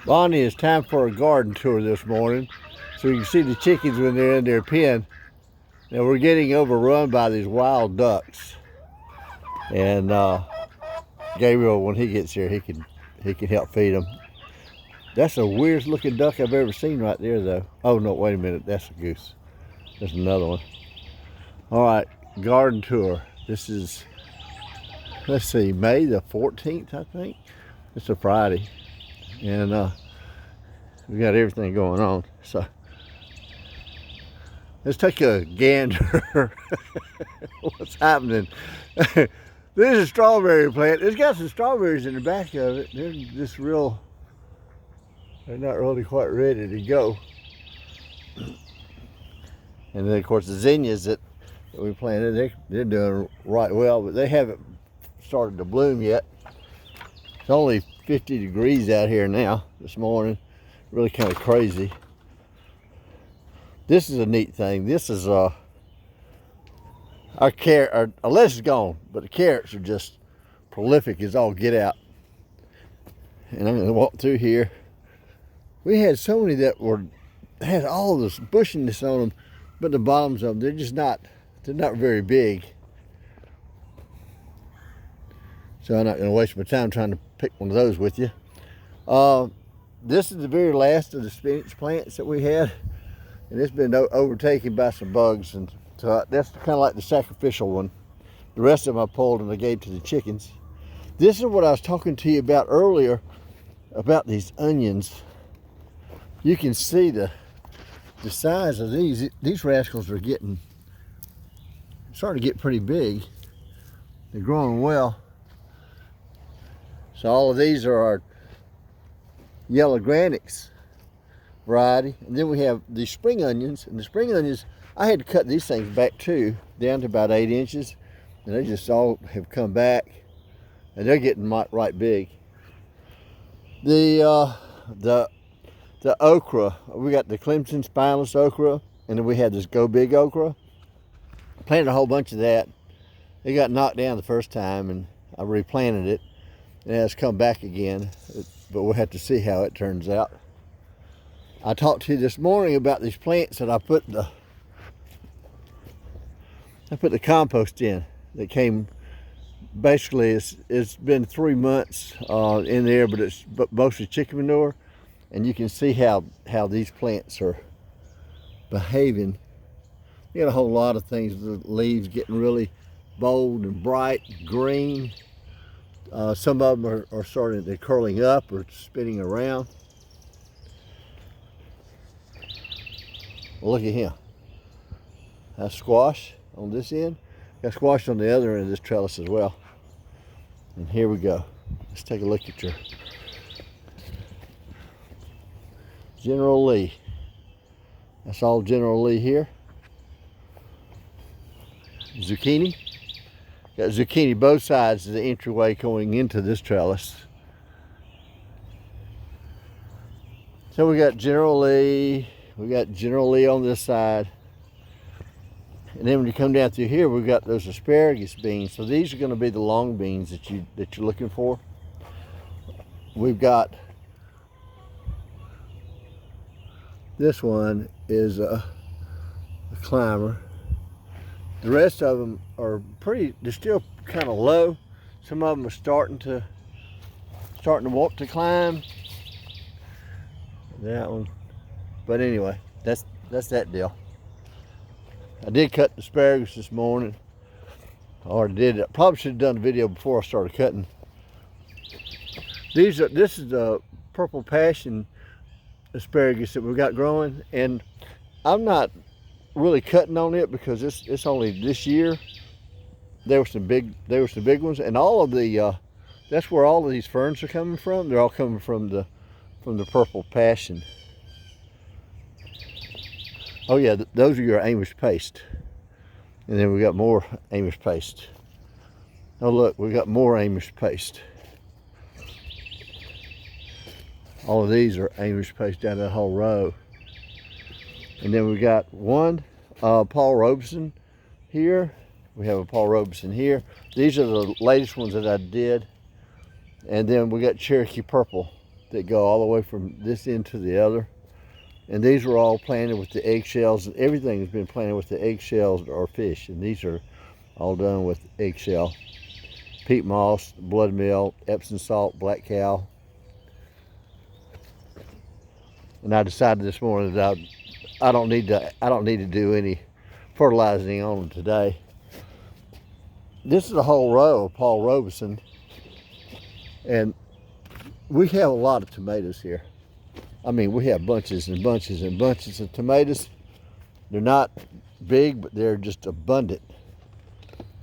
Bonnie, it's time for a garden tour this morning. So you can see the chickens when they're in their pen. Now we're getting overrun by these wild ducks. And Gabriel, when he gets here, he can help feed them. That's the weirdest looking duck I've ever seen right there though. Oh no, wait a minute, that's a goose. There's another one. All right, garden tour. This is, let's see, May the 14th, I think. It's a Friday. And we got everything going on. So let's take a gander. What's happening? This is a strawberry plant. It's got some strawberries in the back of it. They're just real, they're not really quite ready to go. And then of course the zinnias that we planted, they're doing right well, but they haven't started to bloom yet. It's only 50 degrees out here now this morning. Really kind of crazy. This is a neat thing. This is our carrot. Our lettuce is gone, but the carrots are just prolific as all get out. And I'm gonna walk through here. We had so many that had all this bushiness on them, but the bottoms of them, they're not very big. So I'm not gonna waste my time trying to pick one of those with you. This is the very last of the spinach plants that we had, and it's been overtaken by some bugs, and so that's kind of like the sacrificial one. The rest of them I pulled and I gave to the chickens. This is what I was talking to you about earlier, about these onions. You can see the size of these. These rascals are starting to get pretty big. They're growing well. So all of these are our yellow granics variety. And then we have the spring onions. And the spring onions, I had to cut these things back too, down to about 8 inches. And they just all have come back. And they're getting right big. The okra, we got the Clemson spineless okra. And then we had this Go Big okra. Planted a whole bunch of that. It got knocked down the first time and I replanted it. It has come back again, but we'll have to see how it turns out. I talked to you this morning about these plants that I put the compost in. That came, basically it's been 3 months in there, but it's mostly chicken manure, and you can see how these plants are behaving. You got a whole lot of things. The leaves getting really bold and bright green. Some of them are starting, they're curling up or spinning around. Well, look at him. That's squash on this end. Got squash on the other end of this trellis as well. And here we go. Let's take a look at your General Lee. That's all General Lee here. Zucchini. Got zucchini both sides of the entryway going into this trellis. So we got General Lee. We got General Lee on this side. And then when you come down through here, we've got those asparagus beans. So these are going to be the long beans that you're looking for. We've got, this one is a climber. The rest of them are they're still kind of low. Some of them are starting to want to climb. That one. But anyway, that's that deal. I did cut the asparagus this morning. I probably should have done the video before I started cutting. This is the purple passion asparagus that we've got growing, and I'm not really cutting on it because it's only this year. There were some big ones, and all of the that's where all of these ferns are coming from. They're all coming from the purple passion. Oh yeah, those are your Amish paste. And then we got more Amish paste. Oh look, we got more Amish paste. All of these are Amish paste down that whole row. And then we got one Paul Robeson here. We have a Paul Robeson here. These are the latest ones that I did. And then we got Cherokee Purple that go all the way from this end to the other. And these were all planted with the eggshells, and everything has been planted with the eggshells or fish. And these are all done with eggshell. Peat moss, blood meal, Epsom salt, black cow. And I decided this morning that I don't need to do any fertilizing on them today. This is a whole row of Paul Robeson, and we have a lot of tomatoes here. I mean, we have bunches and bunches and bunches of tomatoes. They're not big, but they're just abundant.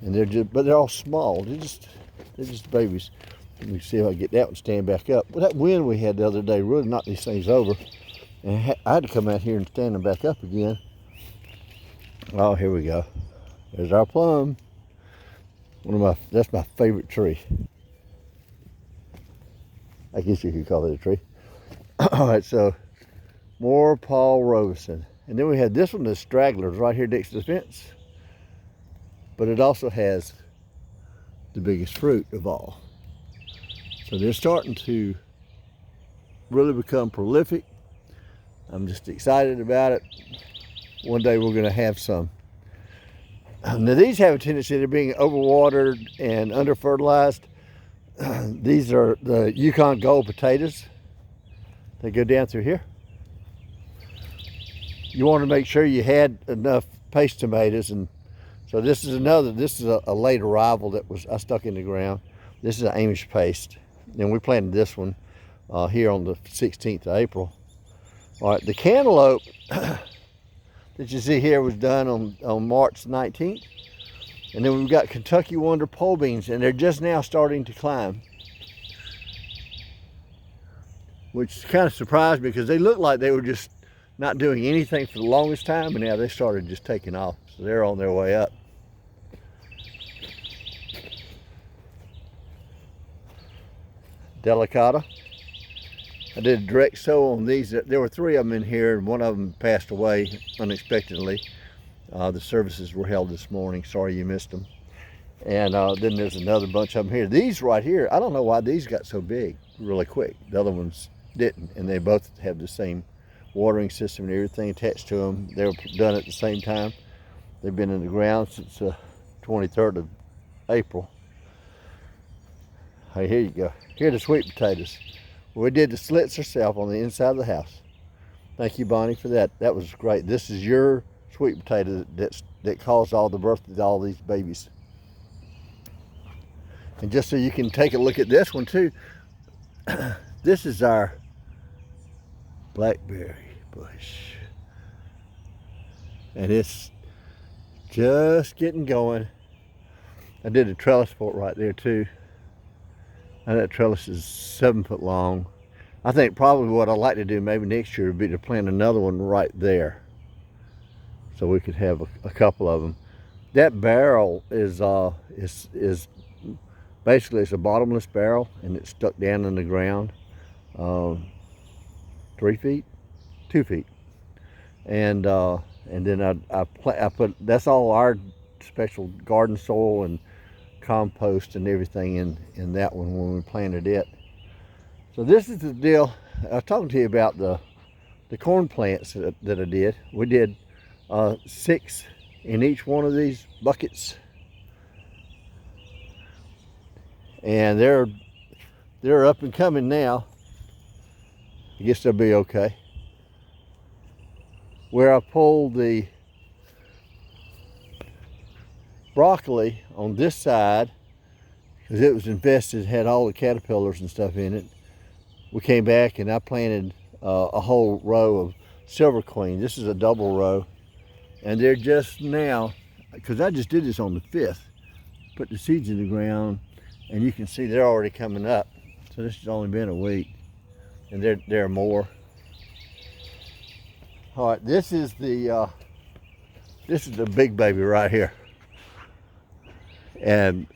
And but they're all small. They're just babies. Let me see if I can get that one stand back up. Well, that wind we had the other day really knocked these things over. And I had to come out here and stand them back up again. Oh, here we go. There's our plum. That's my favorite tree. I guess you could call it a tree. All right, so more Paul Robeson. And then we had this one, the stragglers, right here next to the fence. But it also has the biggest fruit of all. So they're starting to really become prolific. I'm just excited about it. One day we're gonna have some. Now these have a tendency to being overwatered and under fertilized. These are the Yukon Gold potatoes. They go down through here. You want to make sure you had enough paste tomatoes, and so this is a late arrival that I stuck in the ground. This is an Amish paste, and we planted this one here on the 16th of April. All right, the cantaloupe that you see here was done on March 19th. And then we've got Kentucky Wonder pole beans, and they're just now starting to climb. Which kind of surprised me because they looked like they were just not doing anything for the longest time, and now they started just taking off. So they're on their way up. Delicata. I did a direct sow on these. There were 3 of them in here, and one of them passed away unexpectedly. The services were held this morning. Sorry you missed them. And then there's another bunch of them here. These right here, I don't know why these got so big really quick. The other ones didn't, and they both have the same watering system and everything attached to them. They were done at the same time. They've been in the ground since 23rd of April. Hey, here you go. Here are the sweet potatoes. We did the slits ourselves on the inside of the house. Thank you, Bonnie, for that. That was great. This is your sweet potato that caused all the birth of all these babies. And just so you can take a look at this one too, this is our blackberry bush. And it's just getting going. I did a trellis for it right there too. And that trellis is 7 foot long. I think probably what I'd like to do maybe next year would be to plant another one right there, so we could have a couple of them. That barrel is basically it's a bottomless barrel, and it's stuck down in the ground 3 feet, 2 feet, and then I put, that's all our special garden soil and compost and everything in that one when we planted it. So this is the deal. I was talking to you about the corn plants that I did. We did 6 in each one of these buckets, and they're up and coming now. I guess they'll be okay. Where I pulled the broccoli on this side, because it was infested, had all the caterpillars and stuff in it, we came back and I planted a whole row of silver queen. This is a double row, and they're just now, because I just did this on the 5th, put the seeds in the ground, and you can see they're already coming up. So this has only been a week, and there are more. All right, this is the big baby right here, and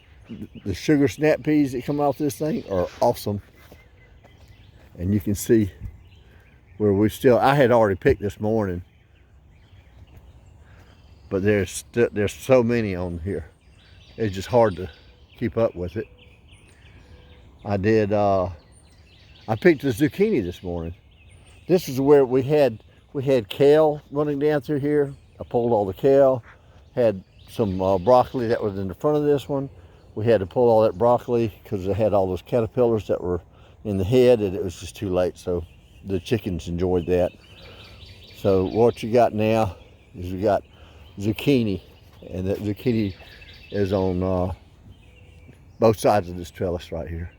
the sugar snap peas that come off this thing are awesome. And you can see where I had already picked this morning, but there's so many on here. It's just hard to keep up with it. I I picked the zucchini this morning. This is where we had kale running down through here. I pulled all the kale. Had some broccoli that was in the front of this one. We had to pull all that broccoli because it had all those caterpillars that were in the head, and it was just too late. So the chickens enjoyed that. So what you got now is we got zucchini, and that zucchini is on both sides of this trellis right here.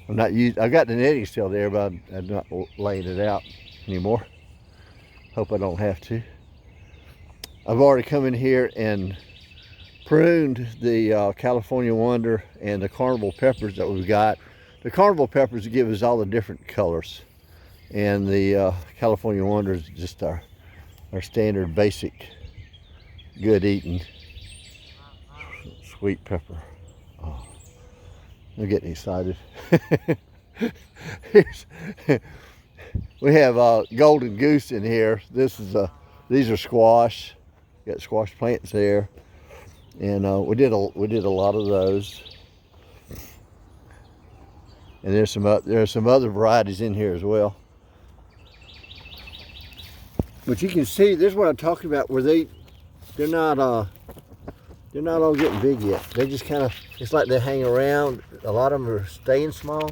I've got the netting still there, but I'm not laying it out anymore. Hope I don't have to. I've already come in here and pruned the California Wonder and the Carnival peppers that we've got. The Carnival peppers give us all the different colors, and the California Wonder is just our standard basic good eating sweet pepper. Oh, I'm getting excited. We have golden goose in here. These are squash. Got squash plants there, and we did a lot of those. And there's some other varieties in here as well. But you can see, this is what I'm talking about, where they're not all getting big yet. They just kind of, it's like they hang around. A lot of them are staying small.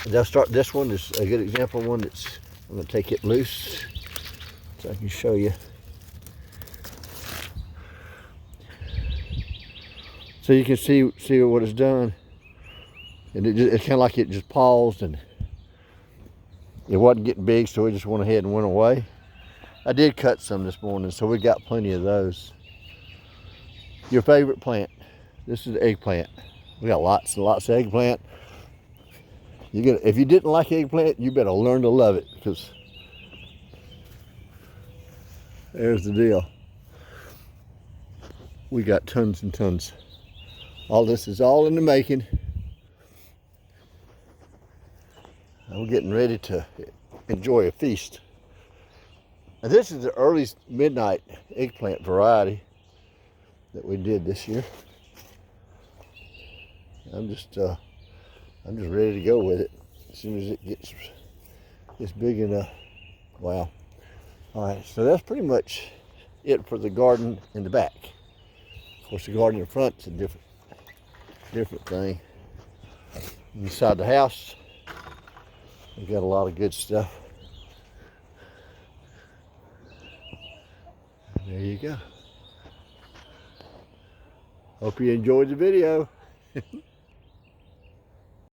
And they'll start. This one is a good example of one that's, I'm gonna take it loose so I can show you. So you can see what it's done. And it's kind of like it just paused, and it wasn't getting big, so we just went ahead and went away. I did cut some this morning, so we got plenty of those. Your favorite plant? This is the eggplant. We got lots and lots of eggplant. If you didn't like eggplant, you better learn to love it, because there's the deal. We got tons and tons. All this is all in the making. We're getting ready to enjoy a feast. And this is the early midnight eggplant variety that we did this year. I'm just ready to go with it as soon as it gets big enough. Wow. All right, so that's pretty much it for the garden in the back. Of course, the garden in front's a different thing. Inside the house, we've got a lot of good stuff. There you go. Hope you enjoyed the video.